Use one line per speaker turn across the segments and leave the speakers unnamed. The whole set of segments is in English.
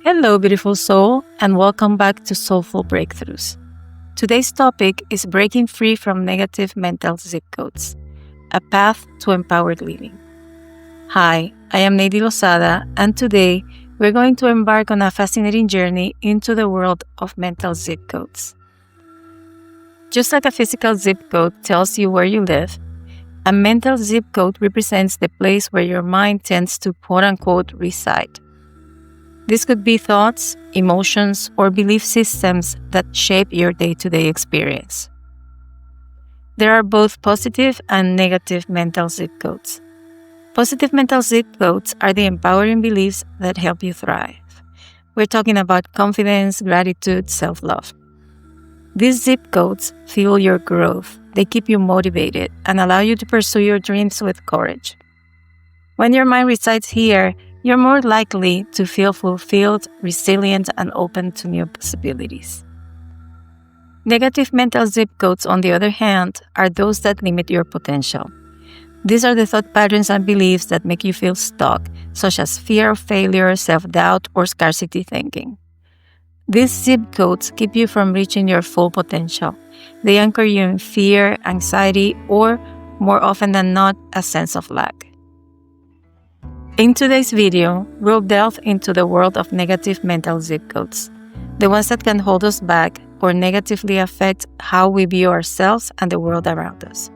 Hello, beautiful soul, and welcome back to Soulful Breakthroughs. Today's topic is breaking free from negative mental zip codes, a path to empowered living. Hi, I am Nady Lozada, and today we're going to embark on a fascinating journey into the world of mental zip codes. Just like a physical zip code tells you where you live, a mental zip code represents the place where your mind tends to quote-unquote reside. This could be thoughts, emotions, or belief systems that shape your day-to-day experience. There are both positive and negative mental zip codes. Positive mental zip codes are the empowering beliefs that help you thrive. We're talking about confidence, gratitude, self-love. These zip codes fuel your growth. They keep you motivated and allow you to pursue your dreams with courage. When your mind resides here, you're more likely to feel fulfilled, resilient, and open to new possibilities. Negative mental zip codes, on the other hand, are those that limit your potential. These are the thought patterns and beliefs that make you feel stuck, such as fear of failure, self-doubt, or scarcity thinking. These zip codes keep you from reaching your full potential. They anchor you in fear, anxiety, or, more often than not, a sense of lack. In today's video, we'll delve into the world of negative mental zip codes, the ones that can hold us back or negatively affect how we view ourselves and the world around us.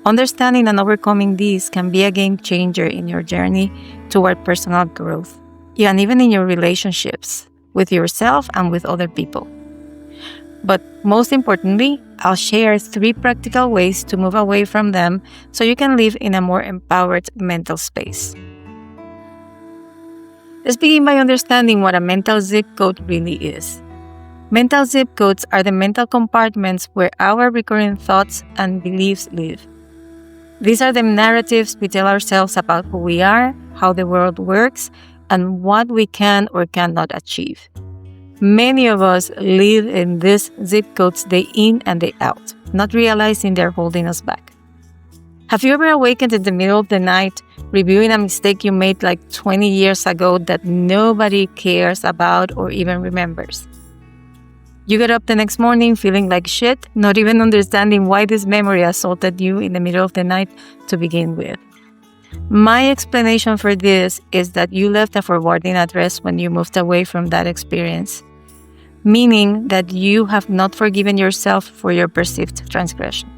Understanding and overcoming these can be a game changer in your journey toward personal growth, and even in your relationships with yourself and with other people. But most importantly, I'll share 3 practical ways to move away from them so you can live in a more empowered mental space. Let's begin by understanding what a mental zip code really is. Mental zip codes are the mental compartments where our recurring thoughts and beliefs live. These are the narratives we tell ourselves about who we are, how the world works, and what we can or cannot achieve. Many of us live in these zip codes day in and day out, not realizing they're holding us back. Have you ever awakened in the middle of the night, reviewing a mistake you made like 20 years ago that nobody cares about or even remembers? You get up the next morning feeling like shit, not even understanding why this memory assaulted you in the middle of the night to begin with. My explanation for this is that you left a forwarding address when you moved away from that experience, meaning that you have not forgiven yourself for your perceived transgression.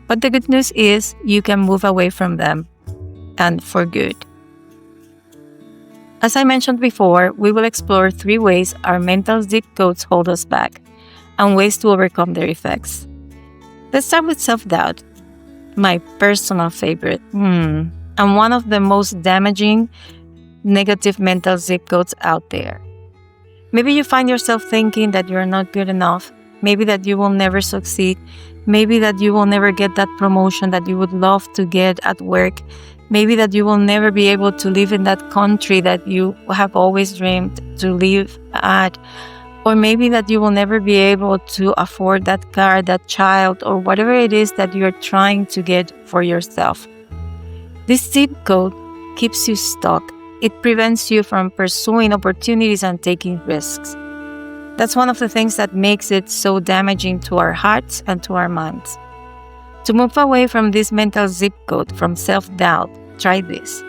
But the good news is you can move away from them, and for good. As I mentioned before, we will explore 3 ways our mental zip codes hold us back, and ways to overcome their effects. Let's start with self-doubt, my personal favorite, and one of the most damaging negative mental zip codes out there. Maybe you find yourself thinking that you're not good enough, maybe that you will never succeed, maybe that you will never get that promotion that you would love to get at work, maybe that you will never be able to live in that country that you have always dreamed to live at, or maybe that you will never be able to afford that car, that child, or whatever it is that you're trying to get for yourself. This zip code keeps you stuck. It prevents you from pursuing opportunities and taking risks. That's one of the things that makes it so damaging to our hearts and to our minds. To move away from this mental zip code, from self-doubt, try this.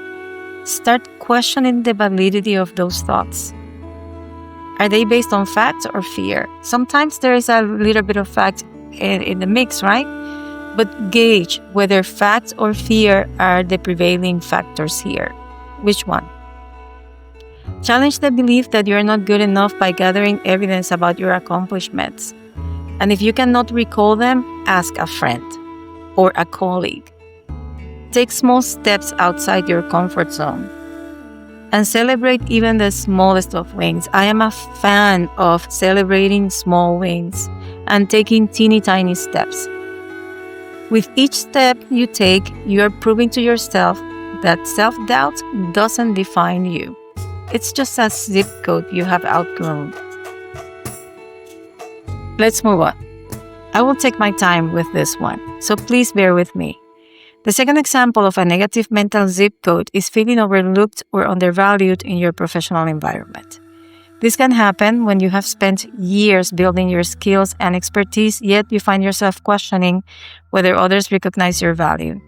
Start questioning the validity of those thoughts. Are they based on fact or fear? Sometimes there is a little bit of fact in the mix, right? But gauge whether fact or fear are the prevailing factors here. Which one? Challenge the belief that you're not good enough by gathering evidence about your accomplishments. And if you cannot recall them, ask a friend or a colleague. Take small steps outside your comfort zone and celebrate even the smallest of wins. I am a fan of celebrating small wins and taking teeny tiny steps. With each step you take, you are proving to yourself that self-doubt doesn't define you. It's just a zip code you have outgrown. Let's move on. I will take my time with this one, so please bear with me. The second example of a negative mental zip code is feeling overlooked or undervalued in your professional environment. This can happen when you have spent years building your skills and expertise, yet you find yourself questioning whether others recognize your value.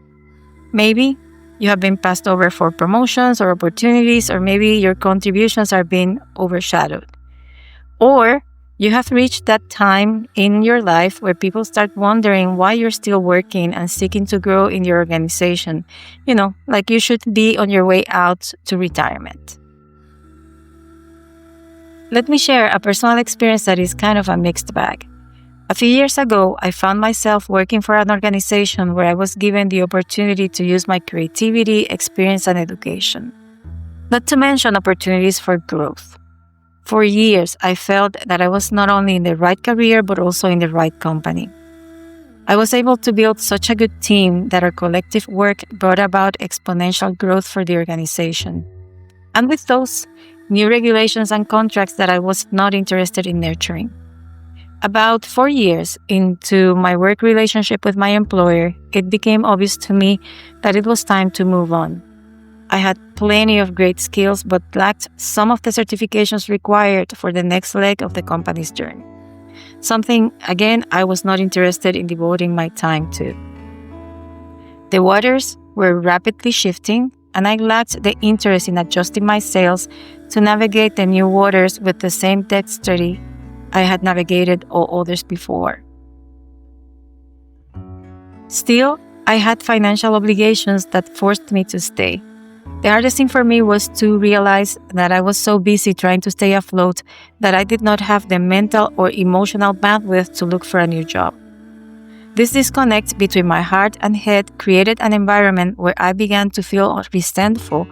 Maybe you have been passed over for promotions or opportunities, or maybe your contributions are being overshadowed. Or you have reached that time in your life where people start wondering why you're still working and seeking to grow in your organization. Like you should be on your way out to retirement. Let me share a personal experience that is kind of a mixed bag. A few years ago, I found myself working for an organization where I was given the opportunity to use my creativity, experience, and education. Not to mention opportunities for growth. For years, I felt that I was not only in the right career, but also in the right company. I was able to build such a good team that our collective work brought about exponential growth for the organization. And with those, new regulations and contracts that I was not interested in nurturing. About 4 years into my work relationship with my employer, it became obvious to me that it was time to move on. I had plenty of great skills, but lacked some of the certifications required for the next leg of the company's journey. Something, again, I was not interested in devoting my time to. The waters were rapidly shifting, and I lacked the interest in adjusting my sails to navigate the new waters with the same dexterity I had navigated all others before. Still, I had financial obligations that forced me to stay. The hardest thing for me was to realize that I was so busy trying to stay afloat that I did not have the mental or emotional bandwidth to look for a new job. This disconnect between my heart and head created an environment where I began to feel resentful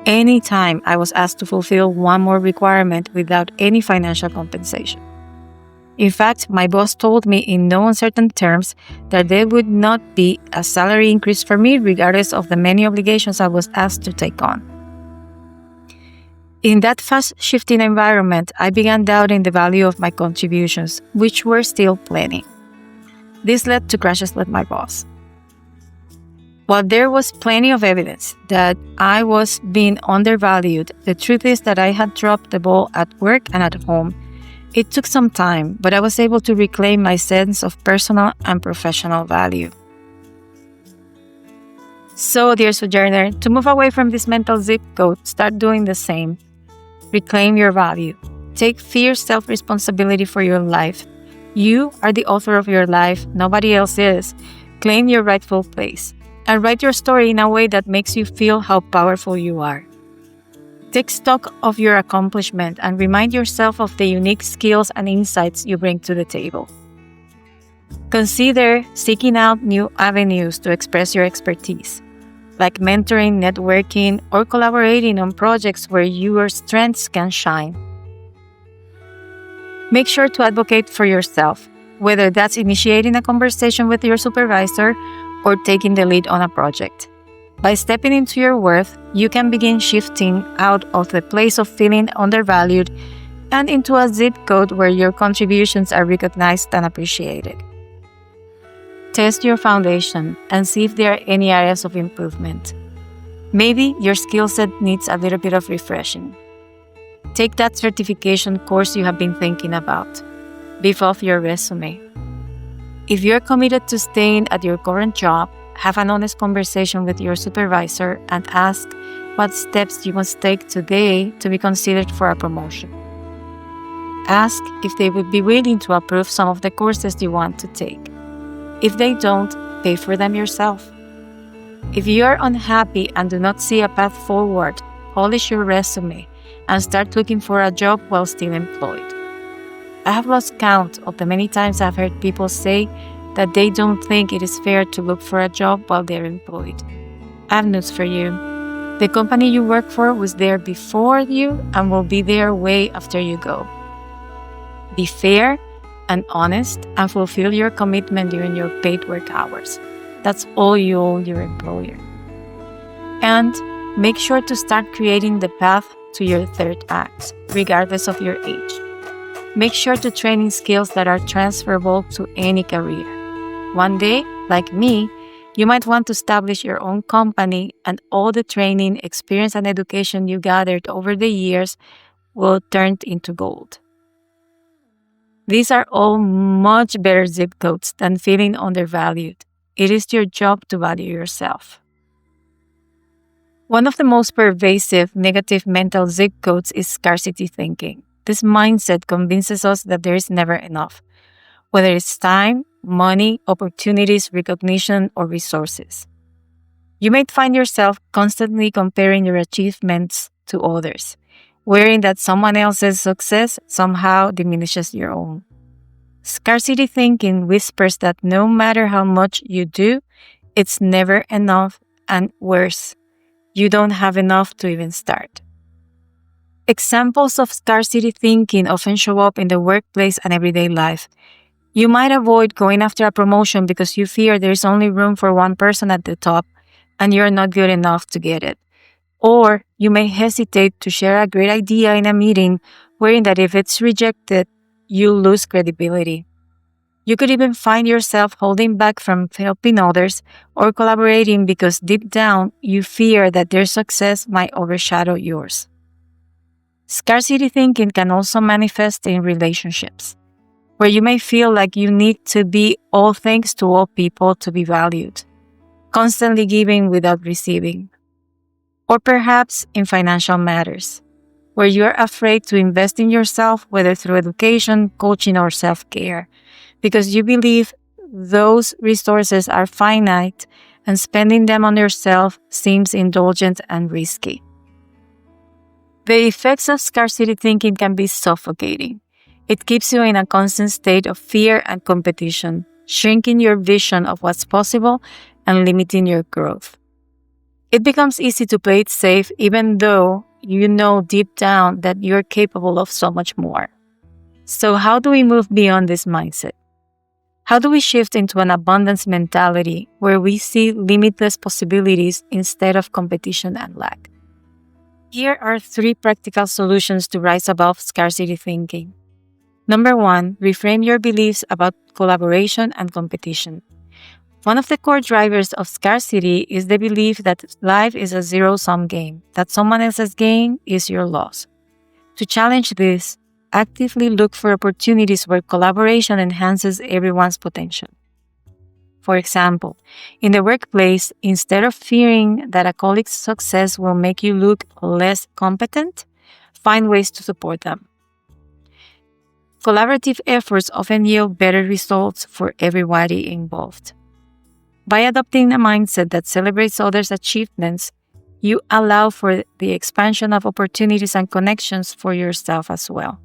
anytime I was asked to fulfill one more requirement without any financial compensation. In fact, my boss told me in no uncertain terms that there would not be a salary increase for me regardless of the many obligations I was asked to take on. In that fast-shifting environment, I began doubting the value of my contributions, which were still plenty. This led to crashes with my boss. While there was plenty of evidence that I was being undervalued, the truth is that I had dropped the ball at work and at home. It took some time, but I was able to reclaim my sense of personal and professional value. So, dear Sojourner, to move away from this mental zip code, start doing the same. Reclaim your value. Take fierce self-responsibility for your life. You are the author of your life, nobody else is. Claim your rightful place. And write your story in a way that makes you feel how powerful you are. Take stock of your accomplishment and remind yourself of the unique skills and insights you bring to the table. Consider seeking out new avenues to express your expertise, like mentoring, networking, or collaborating on projects where your strengths can shine. Make sure to advocate for yourself, whether that's initiating a conversation with your supervisor or taking the lead on a project. By stepping into your worth, you can begin shifting out of the place of feeling undervalued and into a zip code where your contributions are recognized and appreciated. Test your foundation and see if there are any areas of improvement. Maybe your skill set needs a little bit of refreshing. Take that certification course you have been thinking about. Beef off your resume. If you're committed to staying at your current job, have an honest conversation with your supervisor and ask what steps you must take today to be considered for a promotion. Ask if they would be willing to approve some of the courses you want to take. If they don't, pay for them yourself. If you are unhappy and do not see a path forward, polish your resume and start looking for a job while still employed. I have lost count of the many times I've heard people say that they don't think it is fair to look for a job while they're employed. I have news for you. The company you work for was there before you and will be there way after you go. Be fair and honest and fulfill your commitment during your paid work hours. That's all you owe your employer. And make sure to start creating the path to your third act, regardless of your age. Make sure to train in skills that are transferable to any career. One day, like me, you might want to establish your own company, and all the training, experience, and education you gathered over the years will turn into gold. These are all much better zip codes than feeling undervalued. It is your job to value yourself. One of the most pervasive negative mental zip codes is scarcity thinking. This mindset convinces us that there is never enough, whether it's time, money, opportunities, recognition, or resources. You may find yourself constantly comparing your achievements to others, worrying that someone else's success somehow diminishes your own. Scarcity thinking whispers that no matter how much you do, it's never enough, and worse, you don't have enough to even start. Examples of scarcity thinking often show up in the workplace and everyday life. You might avoid going after a promotion because you fear there's only room for one person at the top and you're not good enough to get it. Or you may hesitate to share a great idea in a meeting, worrying that if it's rejected, you'll lose credibility. You could even find yourself holding back from helping others or collaborating because deep down you fear that their success might overshadow yours. Scarcity thinking can also manifest in relationships, where you may feel like you need to be all things to all people to be valued, constantly giving without receiving. Or perhaps in financial matters, where you're afraid to invest in yourself, whether through education, coaching, or self-care, because you believe those resources are finite and spending them on yourself seems indulgent and risky. The effects of scarcity thinking can be suffocating. It keeps you in a constant state of fear and competition, shrinking your vision of what's possible and limiting your growth. It becomes easy to play it safe even though you know deep down that you're capable of so much more. So how do we move beyond this mindset? How do we shift into an abundance mentality where we see limitless possibilities instead of competition and lack? Here are 3 practical solutions to rise above scarcity thinking. Number 1, reframe your beliefs about collaboration and competition. One of the core drivers of scarcity is the belief that life is a zero-sum game, that someone else's gain is your loss. To challenge this, actively look for opportunities where collaboration enhances everyone's potential. For example, in the workplace, instead of fearing that a colleague's success will make you look less competent, find ways to support them. Collaborative efforts often yield better results for everybody involved. By adopting a mindset that celebrates others' achievements, you allow for the expansion of opportunities and connections for yourself as well.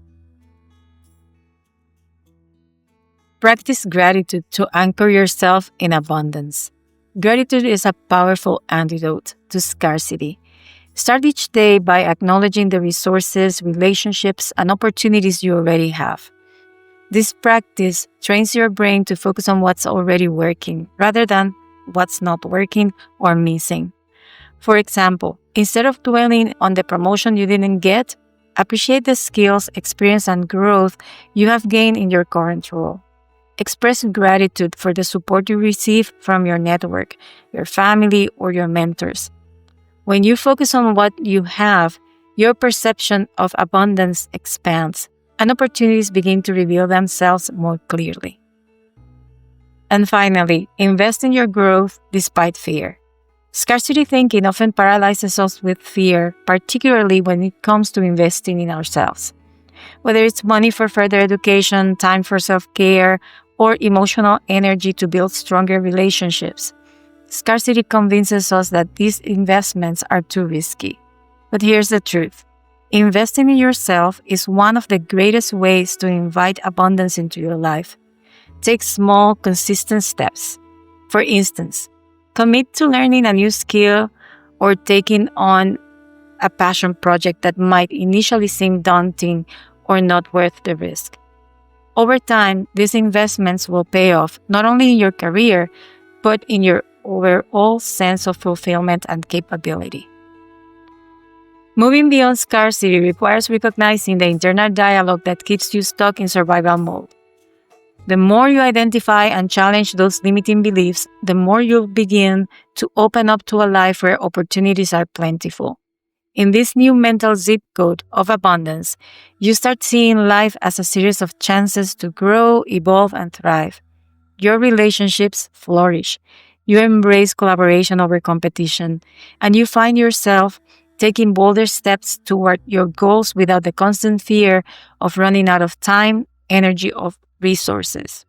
Practice gratitude to anchor yourself in abundance. Gratitude is a powerful antidote to scarcity. Start each day by acknowledging the resources, relationships, and opportunities you already have. This practice trains your brain to focus on what's already working rather than what's not working or missing. For example, instead of dwelling on the promotion you didn't get, appreciate the skills, experience, and growth you have gained in your current role. Express gratitude for the support you receive from your network, your family, or your mentors. When you focus on what you have, your perception of abundance expands, and opportunities begin to reveal themselves more clearly. And finally, invest in your growth despite fear. Scarcity thinking often paralyzes us with fear, particularly when it comes to investing in ourselves. Whether it's money for further education, time for self-care, or emotional energy to build stronger relationships, scarcity convinces us that these investments are too risky. But here's the truth. Investing in yourself is one of the greatest ways to invite abundance into your life. Take small, consistent steps. For instance, commit to learning a new skill or taking on a passion project that might initially seem daunting or not worth the risk. Over time, these investments will pay off not only in your career, but in your overall sense of fulfillment and capability. Moving beyond scarcity requires recognizing the internal dialogue that keeps you stuck in survival mode. The more you identify and challenge those limiting beliefs, the more you'll begin to open up to a life where opportunities are plentiful. In this new mental zip code of abundance, you start seeing life as a series of chances to grow, evolve, and thrive. Your relationships flourish. You embrace collaboration over competition, and you find yourself taking bolder steps toward your goals without the constant fear of running out of time, energy, or resources.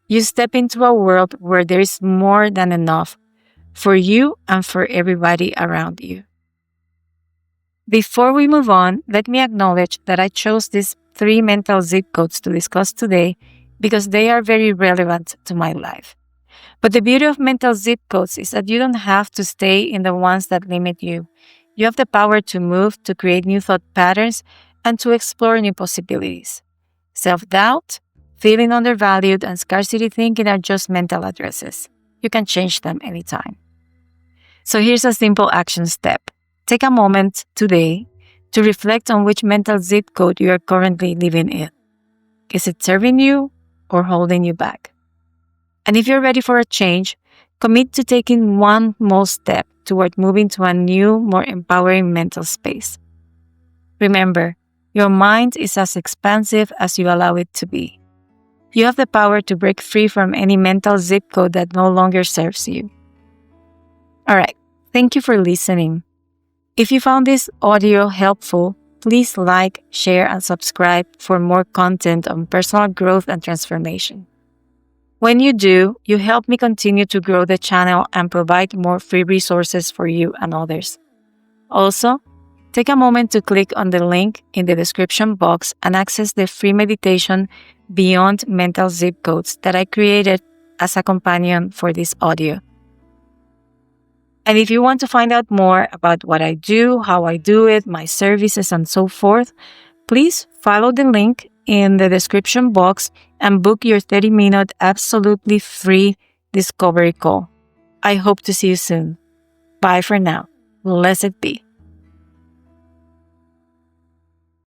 You step into a world where there is more than enough for you and for everybody around you. Before we move on, let me acknowledge that I chose these 3 mental zip codes to discuss today because they are very relevant to my life. But the beauty of mental zip codes is that you don't have to stay in the ones that limit you. You have the power to move, to create new thought patterns, and to explore new possibilities. Self-doubt, feeling undervalued, and scarcity thinking are just mental addresses. You can change them anytime. So here's a simple action step. Take a moment today to reflect on which mental zip code you are currently living in. Is it serving you or holding you back? And if you're ready for a change, commit to taking one small step toward moving to a new, more empowering mental space. Remember, your mind is as expansive as you allow it to be. You have the power to break free from any mental zip code that no longer serves you. All right, thank you for listening. If you found this audio helpful, please like, share, and subscribe for more content on personal growth and transformation. When you do, you help me continue to grow the channel and provide more free resources for you and others. Also, take a moment to click on the link in the description box and access the free meditation Beyond Mental Zip Codes that I created as a companion for this audio. And if you want to find out more about what I do, how I do it, my services, and so forth, please follow the link in the description box and book your 30-minute absolutely free discovery call. I hope to see you soon. Bye for now. Blessed be.